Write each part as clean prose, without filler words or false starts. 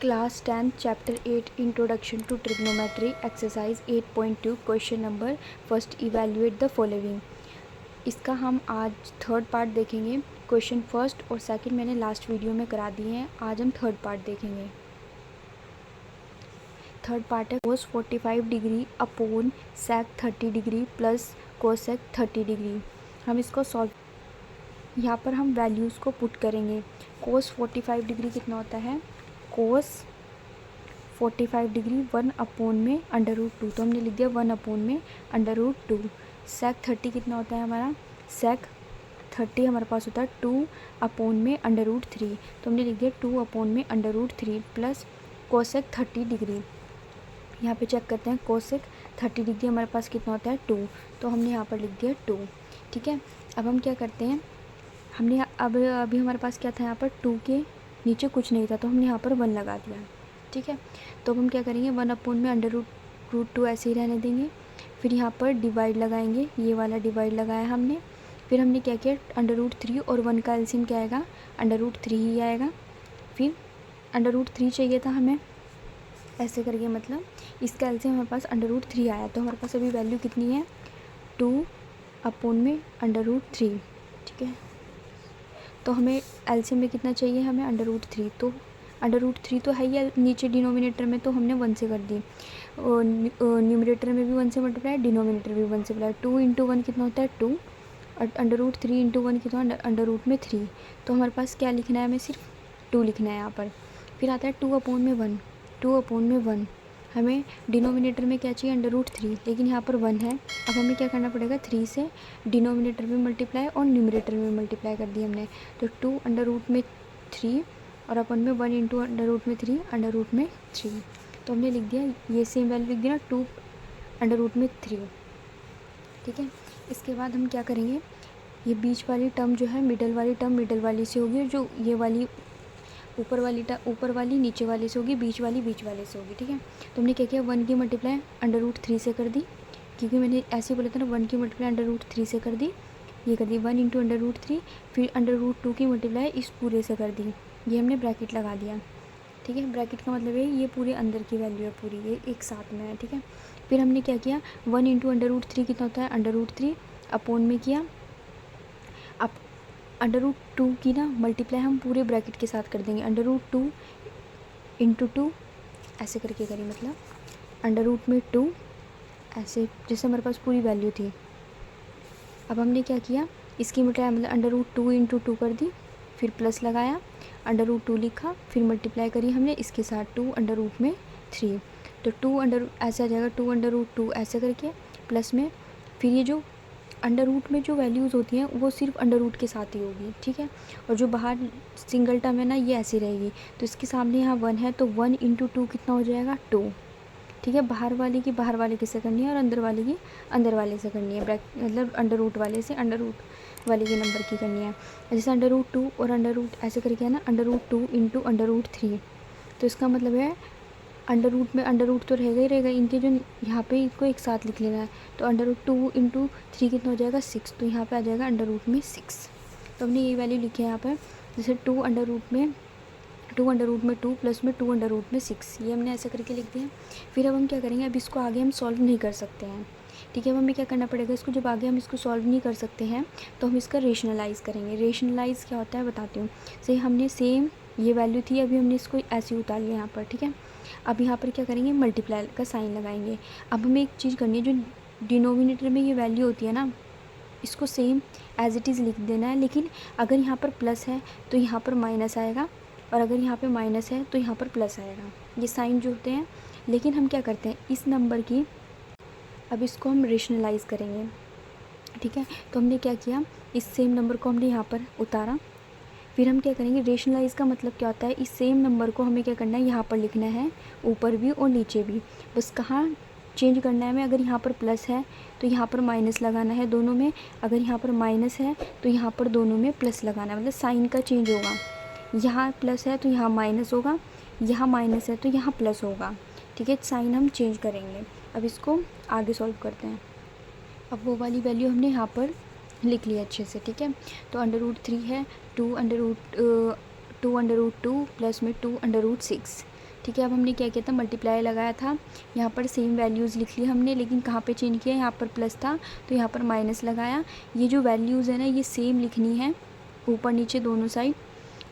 Class 10 chapter 8 introduction to trigonometry exercise 8.2 question number first evaluate the following. इसका हम आज third part देखेंगे। Question first और second मैंने लास्ट वीडियो में करा दिए हैं। आज हम थर्ड पार्ट देखेंगे। थर्ड पार्ट है cos 45 degree upon sec 30 degree plus cosec 30 degree. हम इसको सॉल्व, यहाँ पर हम वैल्यूज़ को पुट करेंगे। कोस 45 डिग्री कितना होता है, कोस 45 डिग्री 1 अपॉन में अंडर रूट 2, तो हमने लिख दिया 1 अपॉन में अंडर रूट 2। सेक 30 कितना होता है हमारा, सेक 30 हमारे पास होता है 2 अपॉन में अंडर रूट 3, तो हमने लिख दिया 2 अपॉन में under root 3 plus cosec 30 degree. यहाँ पे चेक करते हैं, कोसेक 30 डिग्री हमारे पास कितना होता है 2, तो हमने यहाँ पर लिख दिया 2। ठीक है, अब हम क्या करते हैं, हमने अभी हमारे पास क्या था, यहाँ पर 2 के नीचे कुछ नहीं था, तो हमने यहाँ पर 1 लगा दिया। ठीक है, तो अब हम क्या करेंगे, 1 अपॉन में अंडर रूट 2 ऐसे ही रहने देंगे। फिर यहाँ पर डिवाइड लगाएंगे, ये वाला डिवाइड लगाया हमने। फिर हमने क्या किया, अंडर रूट 3 और 1 का एलसीएम क्या आएगा, अंडर रूट 3 ही आएगा। फिर अंडर रूट 3 चाहिए था हमें, ऐसे करके मतलब इसका एलसीएम हमारे पास अंडर रूट 3 आया, तो हमारे पास अभी वैल्यू कितनी है, 2 अपॉन में अंडर रूट 3। ठीक है, तो हमें एलसीएम में कितना चाहिए, हमें अंडर रूट 3, तो अंडर रूट 3 तो है ही नीचे डिनोमिनेटर में, तो हमने 1 से कर दी। और न्यूमरेटर में भी 1 से मल्टीप्लाई, डिनोमिनेटर भी 1 से मल्टीप्लाई। 2 इंटू 1 कितना होता है 2, और अंडर रूट 3 इंटू 1 कितना, अंडर रूट में 3। तो हमारे पास क्या लिखना है, हमें सिर्फ 2 लिखना है यहाँ पर। फिर आता है 2 अपॉन में 1, 2 अपॉन में 1, हमें डिनोमिनेटर में क्या चाहिए, अंडर रूट 3, लेकिन यहाँ पर 1 है। अब हमें क्या करना पड़ेगा, 3 से डिनोमिनेटर में मल्टीप्लाई और न्यूमरेटर में मल्टीप्लाई कर दी हमने, तो 2 अंडर रूट में 3 और अपन में 1 इंटू अंडर रूट में 3 अंडर रूट में 3, तो हमने लिख दिया, ये सेम वैल्यू लिख दिया 2 अंडर रूट में 3। ठीक है, इसके बाद हम क्या करेंगे, ये बीच वाली टर्म जो है, मिडल वाली टर्म मिडल वाली से होगी, जो ये वाली ऊपर वाली नीचे वाले से होगी, बीच वाले से होगी। ठीक है, तो हमने क्या किया, 1 की मल्टीप्लाई अंडर रूट 3 से कर दी, क्योंकि मैंने ऐसे बोला था ना, 1 की मल्टीप्लाई अंडर रूट 3 से कर दी, ये कर दी 1 इंटू अंडर रूट 3। फिर अंडर रूट 2 की मल्टीप्लाई इस पूरे से कर दी, ये हमने ब्रैकेट लगा दिया। ठीक है, ब्रैकेट का मतलब है ये पूरे अंदर की वैल्यू है पूरी, ये एक साथ में है। ठीक है, फिर हमने क्या किया, 1 इंटू अंडर रूट 3 कितना होता है, अंडर रूट 3 अपॉन में किया। अब अंडर रूट 2 की ना मल्टीप्लाई हम पूरे ब्रैकेट के साथ कर देंगे, अंडर रूट 2 इंटू 2 ऐसे करके करी, मतलब अंडर रूट में 2 ऐसे, जैसे हमारे पास पूरी वैल्यू थी। अब हमने क्या किया, इसकी मल्टीप्लाई मतलब अंडर रूट 2 इंटू 2 कर दी, फिर प्लस लगाया, अंडर रूट 2 लिखा, फिर मल्टीप्लाई करी हमने इसके साथ 2 अंडर रूट में 3, तो 2 अंडर ऐसे आ जाएगा, 2 अंडर रूट 2 ऐसे करके प्लस में। फिर ये जो अंडर रूट में जो वैल्यूज़ होती हैं वो सिर्फ अंडर रूट के साथ ही होगी। ठीक है, और जो बाहर सिंगल टर्म है ना, ये ऐसी रहेगी, तो इसके सामने यहाँ 1 है, तो 1 इंटू 2 कितना हो जाएगा 2। ठीक है, बाहर वाले की बाहर वाले की से करनी है और अंदर वाले की अंदर वाले से करनी है, मतलब अंडर रूट वाले से अंडर रूट वाले के नंबर की करनी है। जैसे अंडर रूट 2 और अंडर रूट ऐसे करके है ना, under root 2 into under root 3, तो इसका मतलब है अंडर रूट में अंडर रूट तो रहेगा ही रहेगा, इनके जो यहाँ पे इसको एक साथ लिख लेना है, तो अंडर रूट 2 इंटू 3 कितना हो जाएगा 6, तो यहाँ पे आ जाएगा अंडर रूट में 6। तो हमने ये वैल्यू लिखी है यहाँ पर, जैसे 2 अंडर रूट में 2 प्लस में 2 अंडर रूट में 6, ये हमने ऐसे करके लिख दिया। फिर अब हम क्या करेंगे, अब इसको आगे हम सॉल्व नहीं कर सकते हैं। ठीक है, अब हमें क्या करना पड़ेगा, इसको जब आगे हम इसको सॉल्व नहीं कर सकते हैं तो हम इसका रेशनलाइज़ करेंगे। रेशनलाइज़ क्या होता है बताती हूँ। सही, हमने सेम ये वैल्यू थी, अभी हमने इसको ऐसे ही उतार लिया यहाँ पर। ठीक है, अब यहाँ पर क्या करेंगे, मल्टीप्लाई का साइन लगाएंगे। अब हमें एक चीज़ करनी है, जो डिनोमिनेटर में ये वैल्यू होती है ना, इसको सेम एज इट इज़ लिख देना है, लेकिन अगर यहाँ पर प्लस है तो यहाँ पर माइनस आएगा, और अगर यहाँ पे माइनस है तो यहाँ पर प्लस आएगा, ये साइन जो होते हैं। लेकिन हम क्या करते हैं, इस नंबर की अब इसको हम रेशनलाइज़ करेंगे। ठीक है, तो हमने क्या किया, इस सेम नंबर को हमने यहाँ पर उतारा। फिर हम क्या करेंगे, रेशनलाइज़ का मतलब क्या होता है, इस सेम नंबर को हमें क्या करना है, यहाँ पर लिखना है, ऊपर भी और नीचे भी, बस कहाँ चेंज करना है हमें। अगर यहाँ पर प्लस है तो यहाँ पर माइनस लगाना है दोनों में, अगर यहाँ पर माइनस है तो यहाँ पर दोनों में प्लस लगाना है, मतलब साइन का चेंज होगा। यहाँ प्लस है तो यहाँ माइनस होगा, यहाँ माइनस है तो यहाँ प्लस होगा। ठीक है, साइन हम चेंज करेंगे। अब इसको आगे सॉल्व करते हैं। अब वो वाली वैल्यू हमने यहाँ पर लिख लिया अच्छे से। ठीक है, तो अंडर रूट 3 है, 2 अंडर रूट 2 प्लस में 2 अंडर रूट 6, ठीक है। अब हमने क्या किया था, मल्टीप्लाई लगाया था, यहाँ पर सेम वैल्यूज़ लिख ली हमने, लेकिन कहाँ पे चेंज किया, यहाँ पर प्लस था तो यहाँ पर माइनस लगाया। ये जो वैल्यूज़ है ना ये सेम लिखनी है ऊपर नीचे दोनों साइड,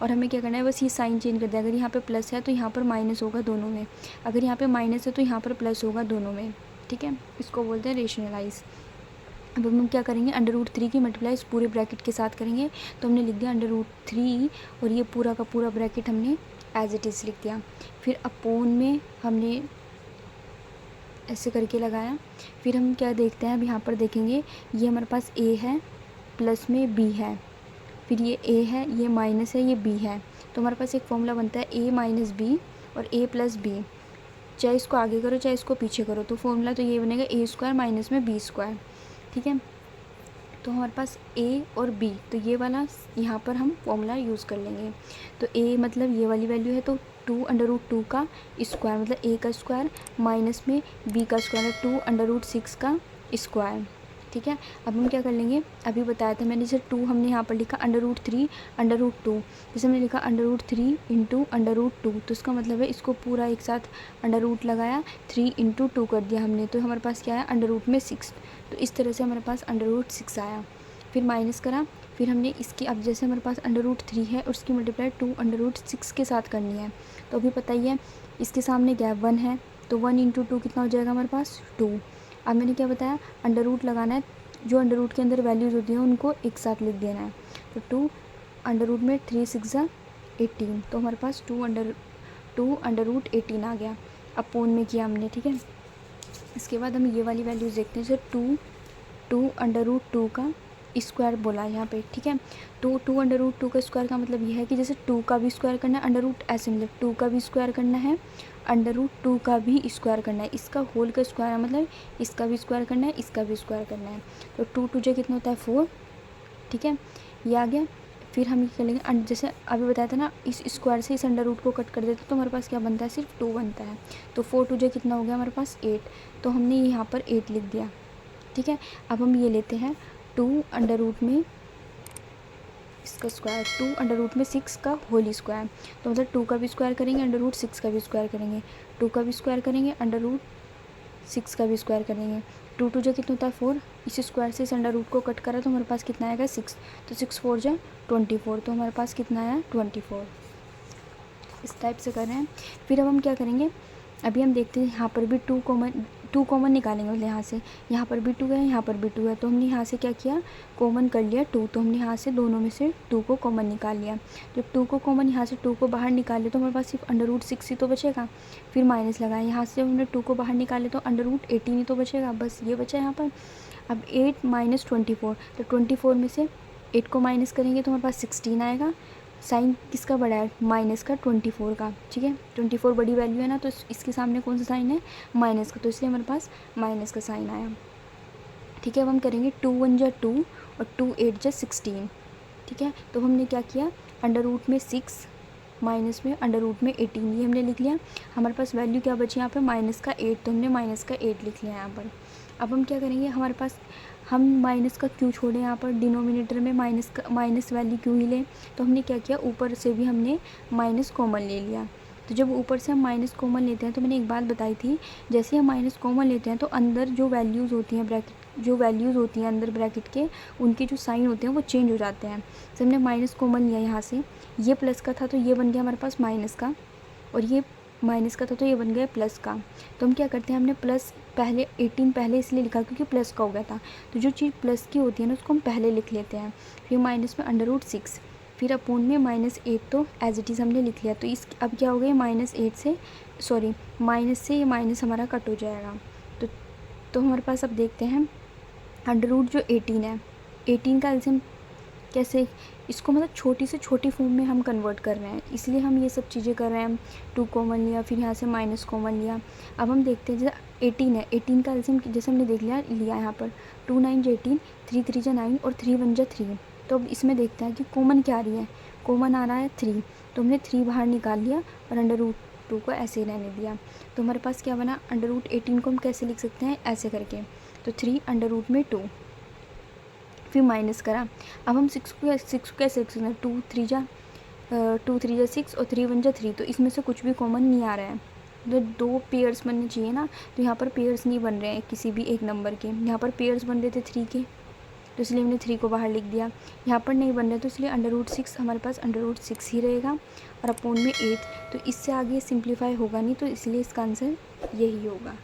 और हमें क्या करना है, बस ये साइन चेंज कर दिया। अगर यहाँ पे प्लस है तो यहाँ पर माइनस होगा दोनों में, अगर यहाँ पे माइनस है तो यहाँ पर प्लस होगा दोनों में, ठीक है। इसको बोलते हैं रेशनलाइज। अब हम क्या करेंगे, अंडर रूट 3 की मल्टीप्लाई इस पूरे ब्रैकेट के साथ करेंगे, तो हमने लिख दिया अंडर रूट 3 और ये पूरा का पूरा ब्रैकेट हमने एज इट इज़ लिख दिया। फिर अपोन में हमने ऐसे करके लगाया। फिर हम क्या देखते हैं, अब यहाँ पर देखेंगे ये हमारे पास a है प्लस में b है, फिर ये a है, ये माइनस है, ये b है, तो हमारे पास एक फॉर्मूला बनता है a माइनस बी और a प्लस बी। चाहे इसको आगे करो चाहे इसको पीछे करो, तो फॉर्मूला तो ये बनेगा a स्क्वायर माइनस में b स्क्वायर, ठीक है। तो हमारे पास a और b, तो ये वाला यहाँ पर हम फॉर्मूला यूज़ कर लेंगे। तो a मतलब ये वाली वैल्यू है, तो 2√2 का स्क्वायर मतलब a का स्क्वायर माइनस में b का स्क्वायर 2√6 का स्क्वायर, ठीक है। अब हम क्या कर लेंगे, अभी बताया था मैंने, जैसे 2 हमने यहाँ पर लिखा अंडर रूट 3 √2, जैसे हमने लिखा under root 3 into under root 2, तो इसका मतलब है इसको पूरा एक साथ अंडर रूट लगाया 3 इंटू 2 कर दिया हमने, तो हमारे पास क्या है अंडर रूट में 6, तो इस तरह से हमारे पास अंडर रूट 6 आया। फिर माइनस करा, फिर हमने इसकी, अब जैसे हमारे पास अंडर रूट 3 है और उसकी मल्टीप्लाई 2√6 के साथ करनी है, तो अभी पता ही है इसके सामने क्या है 1 है, तो 1 इंटू 2 कितना हो जाएगा हमारे पास 2। अब मैंने क्या बताया, अंडर रूट लगाना है, जो अंडर रूट के अंदर वैल्यूज़ होती हैं उनको एक साथ लिख देना है, तो 2 अंडर रूट में 3 6 18, तो हमारे पास 2 अंडर रूट 18 आ गया, अपोन में किया हमने, ठीक है। इसके बाद हम ये वाली वैल्यूज़ देखते हैं, जैसे 2 अंडर रूट 2 का स्क्वायर बोला है यहाँ पे, ठीक है। तो 2 अंडर रूट 2 का स्क्वायर का मतलब ये है कि जैसे 2 का भी स्क्वायर करना है, अंडर रूट ऐसे मतलब 2 का भी स्क्वायर करना है, अंडर रूट 2 का भी स्क्वायर करना है, इसका होल का स्क्वायर है मतलब इसका भी स्क्वायर करना है, इसका भी स्क्वायर करना है, तो 2 2 जो कितना होता है 4, ठीक है, ये आ गया। फिर हम ये कर लेंगे, जैसे अभी बताया था ना, इस स्क्वायर से इस अंडर रूट को कट कर देते तो हमारे पास क्या बनता है, सिर्फ 2 बनता है, तो 4 2 जो कितना हो गया हमारे पास 8, तो हमने यहाँ पर 8 लिख दिया, ठीक है। अब हम ये लेते हैं 2 अंडर रूट में इसका स्क्वायर, 2 अंडर रूट में 6 का होल स्क्वायर, तो मतलब 2 का भी स्क्वायर करेंगे, अंडर रूट 6 का भी स्क्वायर करेंगे, 2 का भी स्क्वायर करेंगे, अंडर रूट 6 का भी स्क्वायर करेंगे, 2 2 जो कितना होता है 4, इस स्क्वायर से इस अंडर रूट को कट करा तो हमारे पास कितना आएगा 6, तो 6 4 जो 24, तो हमारे पास कितना आया 24, इस टाइप से कर रहे हैं। फिर अब हम क्या करेंगे, अभी हम देखते हैं यहाँ पर भी 2 कॉमन निकालेंगे, मतलब यहाँ पर भी 2 है, यहाँ पर भी 2 है, तो हमने यहाँ से क्या किया, कॉमन कर लिया 2, तो हमने यहाँ से दोनों में से 2 को कॉमन निकाल लिया। जब 2 को कॉमन, यहाँ से 2 को बाहर निकाल लिया तो हमारे पास सिर्फ अंडर रूट 6 ही तो बचेगा, फिर माइनस लगाया, यहाँ से जब हमने 2 को बाहर निकाले तो अंडर रूट 18 ही तो बचेगा, बस ये बचा यहाँ पर। अब 8 माइनस 24, तो 24 में से 8 को माइनस करेंगे तो हमारे पास 16 आएगा, साइन किसका बड़ा है, माइनस का 24 का, ठीक है। 24 बड़ी वैल्यू है ना, तो इसके सामने कौन सा साइन है, माइनस का, तो इसलिए हमारे पास माइनस का साइन आया, ठीक है। अब हम करेंगे 2 1 जा 2 और 2 8 जा 16, ठीक है। तो हमने क्या किया, अंडर रूट में 6 माइनस में अंडर रूट में 18, ये हमने लिख लिया। हमारे पास वैल्यू क्या बची यहाँ पे, माइनस का 8, तो हमने माइनस का 8 लिख लिया यहाँ पर। अब हम क्या करेंगे, हमारे पास हम माइनस का क्यों छोड़े यहाँ पर, डिनोमिनेटर में माइनस वैल्यू क्यों ही लें, तो हमने क्या किया, ऊपर से भी हमने माइनस कॉमन ले लिया। तो जब ऊपर से हम माइनस कॉमन लेते हैं, तो मैंने एक बात बताई थी, जैसे हम माइनस कॉमन लेते हैं तो अंदर जो वैल्यूज़ होती हैं अंदर ब्रैकेट के, उनके जो साइन होते हैं वो चेंज हो जाते हैं। जब हमने माइनस कॉमन लिया यहाँ से, ये प्लस का था तो ये बन गया हमारे पास माइनस का, और ये माइनस का था तो ये बन गया प्लस का। तो हम क्या करते हैं, हमने प्लस पहले 18 पहले इसलिए लिखा क्योंकि प्लस का हो गया था, तो जो चीज़ प्लस की होती है ना उसको हम पहले लिख लेते हैं। फिर माइनस में अंडर रूट 6, फिर अपोन में -8, तो एज इट इज़ हमने लिख लिया। तो इस अब क्या हो गया, माइनस से ये माइनस हमारा कट हो जाएगा। तो हमारे पास अब देखते हैं अंडर रूट जो 18 है, 18 का एलसीएम कैसे, इसको मतलब छोटी से छोटी फॉर्म में हम कन्वर्ट कर रहे हैं, इसलिए हम ये सब चीज़ें कर रहे हैं। 2 कॉमन लिया, फिर यहाँ से माइनस कॉमन लिया। अब हम देखते हैं, जैसे 18 है, 18 का एलसीएम जैसे हमने देख लिया यहाँ पर 2 9 जा 18, 3 3 जा 9 और 3 1 जा 3। तो अब इसमें देखते हैं कि कॉमन क्या आ रही है, कॉमन आ रहा है 3, तो हमने 3 बाहर निकाल लिया और अंडर रूट 2 को ऐसे ही रहने दिया। तो हमारे पास क्या बना, अंडर रूट 18 को हम कैसे लिख सकते हैं, ऐसे करके, तो 3 अंडर रूट में 2, फिर माइनस करा। अब हम 6 को कैसे लिख सकते हैं, 2 3 जा 2 3 जा 6 और 3 1 जा 3, तो इसमें से कुछ भी कॉमन नहीं आ रहा है। तो 2 पेयर्स बनने चाहिए ना, तो यहाँ पर पेयर्स नहीं बन रहे हैं किसी भी एक नंबर के। यहाँ पर पेयर्स बन रहे थे 3 के, तो इसलिए हमने 3 को बाहर लिख दिया। यहाँ पर नहीं बन रहे तो इसलिए √6 हमारे पास √6 ही रहेगा और अपोन में 8। तो इससे आगे सिंप्लीफाई होगा नहीं, तो इसलिए इसका आंसर यही होगा।